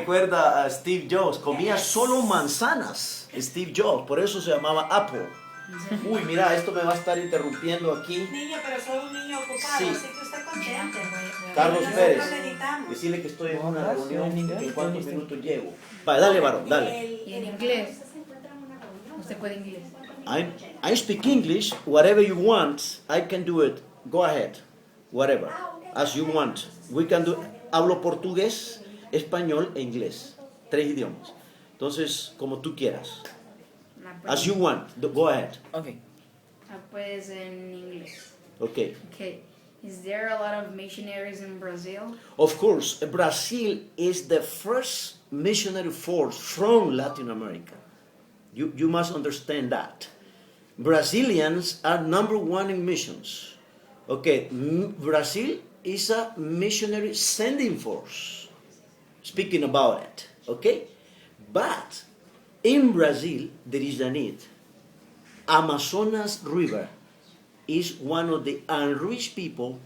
recuerda a Steve Jobs, comía solo manzanas, Steve Jobs, por eso se llamaba Apple. Uy, mira, esto me va a estar interrumpiendo aquí. Niño, pero soy un niño ocupado, Sí. así que usted contente. Carlos Nosotros Pérez, meditamos. decirle que estoy en una reunión, que en cuántos minutos llego. Vale, dale, varón, dale. Y en inglés. Usted puede inglés. I speak English, whatever you want, I can do it. Go ahead, whatever, as you want. We can do. Hablo portugués, español e inglés, 3 idiomas. Entonces, como tú quieras. As you want, go ahead. Okay. Pues en inglés. Okay. Okay. Is there a lot of missionaries in Brazil? Of course, Brazil is the first missionary force from Latin America. You must understand that. Brazilians are number one in missions. Okay, Brazil is a missionary sending force. Speaking about it, okay? But in Brazil, there is a need. Amazonas River is one of the unreached people,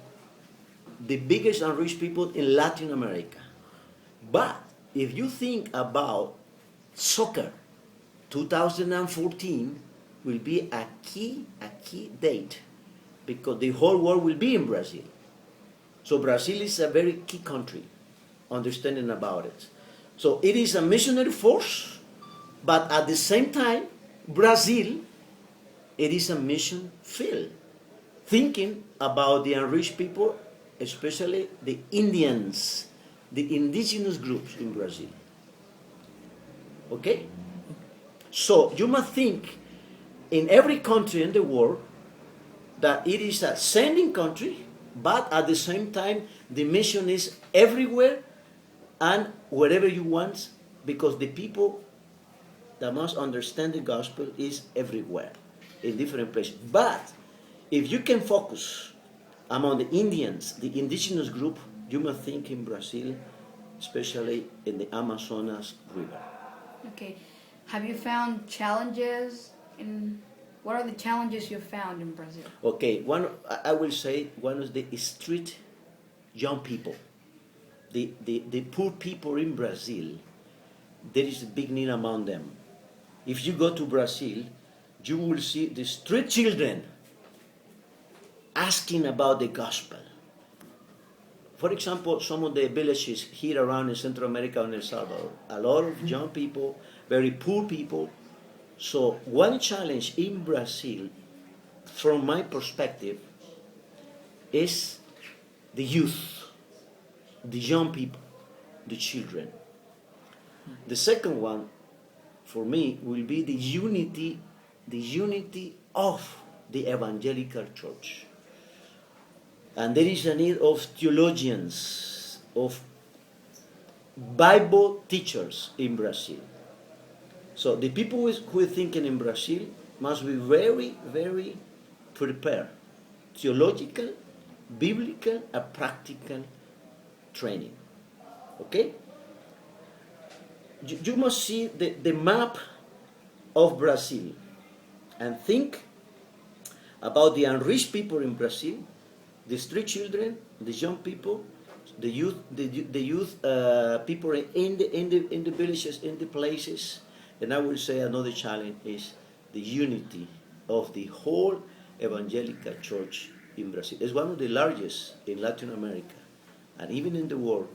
the biggest unreached people in Latin America. But if you think about soccer, 2014 will be a key date because the whole world will be in Brazil. So Brazil is a very key country, understanding about it. So it is a missionary force, but at the same time, Brazil, it is a mission field, thinking about the unreached people, especially the Indians, the indigenous groups in Brazil. Okay? So you must think in every country in the world that it is a sending country, but at the same time the mission is everywhere and wherever you want, because the people that must understand the gospel is everywhere in different places. But if you can focus among the Indians, the indigenous group, you must think in Brazil, especially in the Amazonas River. Okay. Have you found challenges in? What are the challenges you found in Brazil? Okay, I will say one is the street young people, the poor people in Brazil. There is a big need among them. If you go to Brazil, you will see the street children asking about the gospel. For example, some of the villages here around in Central America and El Salvador, a lot of young people, very poor people. So one challenge in Brazil, from my perspective, is the youth, the young people, the children. The second one, for me, will be the unity of the evangelical church. And there is a need of theologians, of Bible teachers in Brazil. So the people who are thinking in Brazil must be very, very prepared. Theological, biblical, and practical training. Okay? You must see the map of Brazil and think about the unreached people in Brazil, the street children, the young people, the youth, people in the villages, in the places. And I will say another challenge is the unity of the whole evangelical church in Brazil. It's one of the largest in Latin America and even in the world.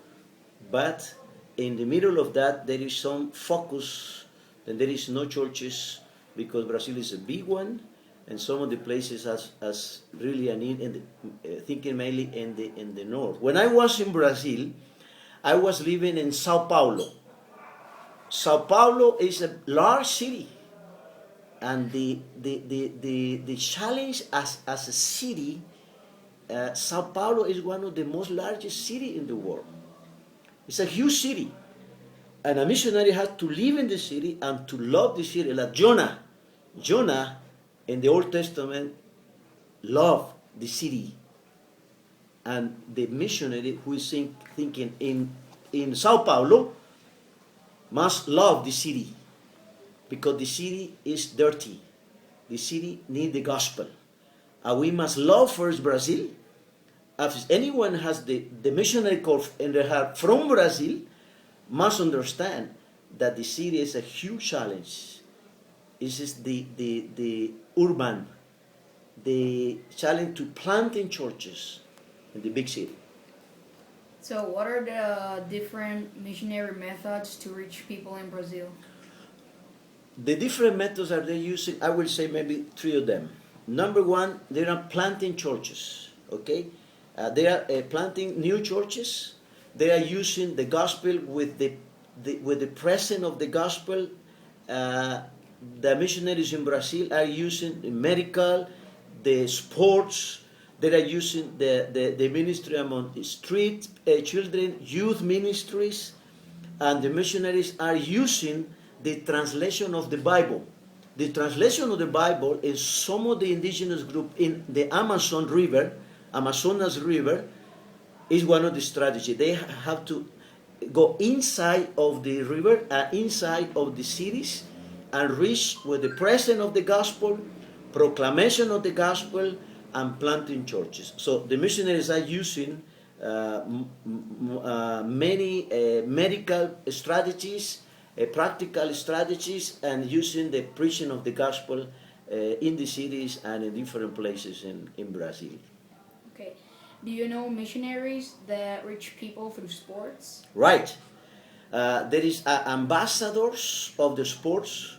But in the middle of that, there is some focus, and there is no churches because Brazil is a big one, and some of the places has really a need, thinking mainly in the north. When I was in Brazil, I was living in Sao Paulo. Sao Paulo is a large city, and the challenge as a city, Sao Paulo is one of the most largest cities in the world. It's a huge city, and a missionary has to live in the city and to love the city. Like Jonah in the Old Testament loved the city, and the missionary who is thinking in Sao Paulo must love the city, because the city is dirty. The city needs the gospel. And we must love first Brazil. If anyone has the missionary call in their heart from Brazil, must understand that the city is a huge challenge. This is the urban, the challenge to planting churches in the big city. So, what are the different missionary methods to reach people in Brazil? The different methods are they using, I will say maybe three of them. Number one, they are planting churches, okay? They are planting new churches. They are using the gospel with the presence of the gospel. The missionaries in Brazil are using the medical, the sports. They are using the ministry among the street children, youth ministries, and the missionaries are using the translation of the Bible. The translation of the Bible in some of the indigenous group in the Amazonas River, is one of the strategies. They have to go inside of the river, inside of the cities, and reach with the presence of the gospel, proclamation of the gospel, and planting churches. So the missionaries are using many medical strategies, practical strategies, and using the preaching of the gospel in the cities and in different places in Brazil. Okay. Do you know missionaries that reach people through sports? Right. There is ambassadors of the sports,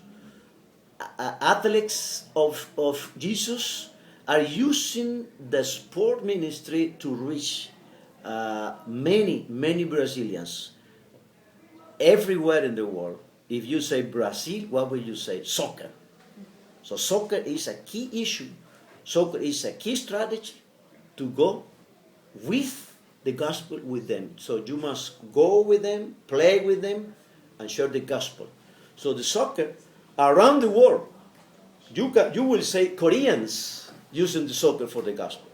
athletes of Jesus are using the sport ministry to reach many Brazilians everywhere in the world. If you say Brazil, what will you say? Soccer. So soccer is a key issue. Soccer is a key strategy to go with the gospel with them. So you must go with them, play with them, and share the gospel. So the soccer around the world, you will say Koreans using the soccer for the gospel.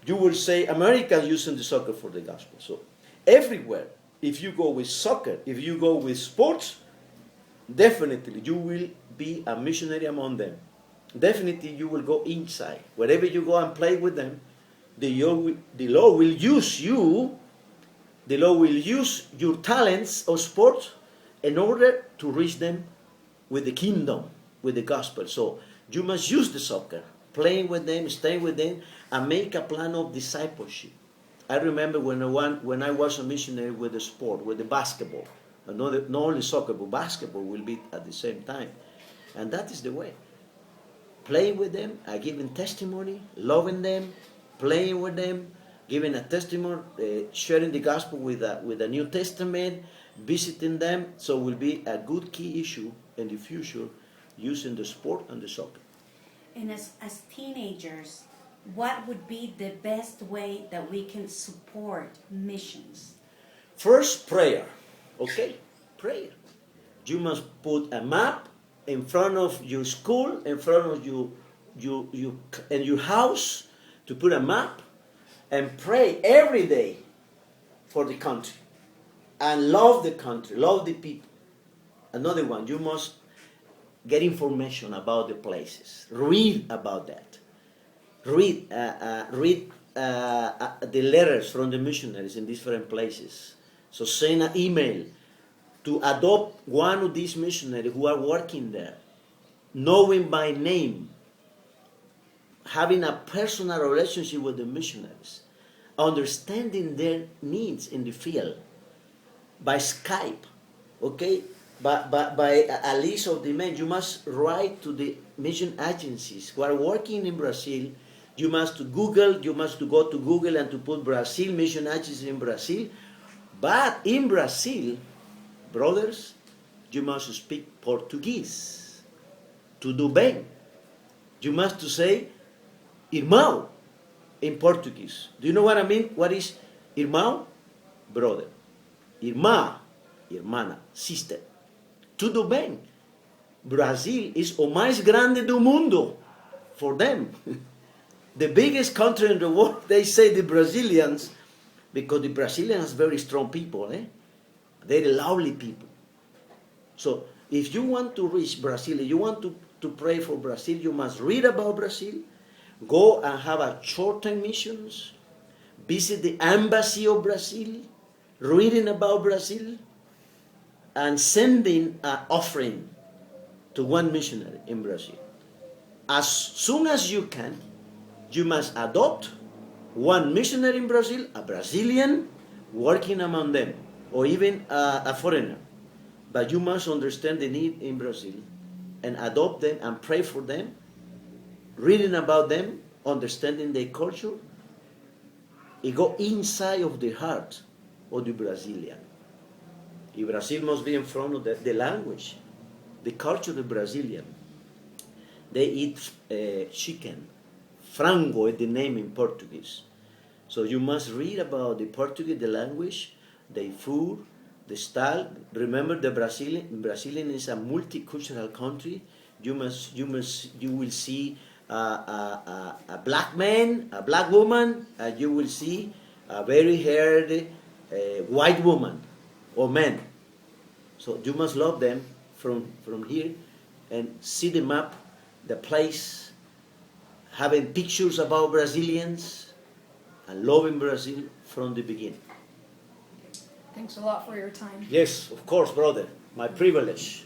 You will say Americans using the soccer for the gospel. So everywhere, if you go with soccer, if you go with sports, definitely you will be a missionary among them. Definitely you will go inside. Wherever you go and play with them, the Lord will use you, the Lord will use your talents of sports in order to reach them with the kingdom, with the gospel. So you must use the soccer, playing with them, staying with them, and make a plan of discipleship. I remember when I was a missionary with the sport, with the basketball. Not only soccer, but basketball will be at the same time. And that is the way. Playing with them, giving testimony, loving them, playing with them, giving a testimony, sharing the gospel with the New Testament, visiting them. So will be a good key issue in the future using the sport and the soccer. And as teenagers, what would be the best way that we can support missions? First, prayer. Okay? Prayer. You must put a map in front of your school, in front of you in your house, to put a map and pray every day for the country. And love the country, love the people. Another one, you must get information about the places. Read about that. Read the letters from the missionaries in different places. So send an email to adopt one of these missionaries who are working there, knowing by name, having a personal relationship with the missionaries, understanding their needs in the field by Skype, okay? By a list of demands. You must write to the mission agencies who are working in Brazil. You must go to Google and to put Brazil, mission agencies in Brazil. But in Brazil, brothers, you must speak Portuguese. Tudo bem. You must say irmão in Portuguese. Do you know what I mean? What is irmão? Brother. Irmã, irmana, sister. Tudo bem. Brazil is o mais grande do mundo for them. The biggest country in the world, they say the Brazilians, because the Brazilians are very strong people, very lovely people. So if you want to reach Brazil, you want to pray for Brazil, you must read about Brazil, go and have a short-term missions, visit the embassy of Brazil, reading about Brazil, and sending an offering to one missionary in Brazil. As soon as you can, you must adopt one missionary in Brazil, a Brazilian working among them, or even a foreigner. But you must understand the need in Brazil and adopt them and pray for them, reading about them, understanding their culture. It go inside of the heart of the Brazilian. Brazil must be in front of the language, the culture of the Brazilian. They eat chicken. Frango is the name in Portuguese. So you must read about the Portuguese, the language, the food, the style. Remember, the Brazilian is a multicultural country. You will see a black man, a black woman, and you will see a very haired white woman or man. So you must love them from here and see the map, the place, having pictures about Brazilians and loving Brazil from the beginning. Thanks a lot for your time. Yes, of course, brother. My privilege.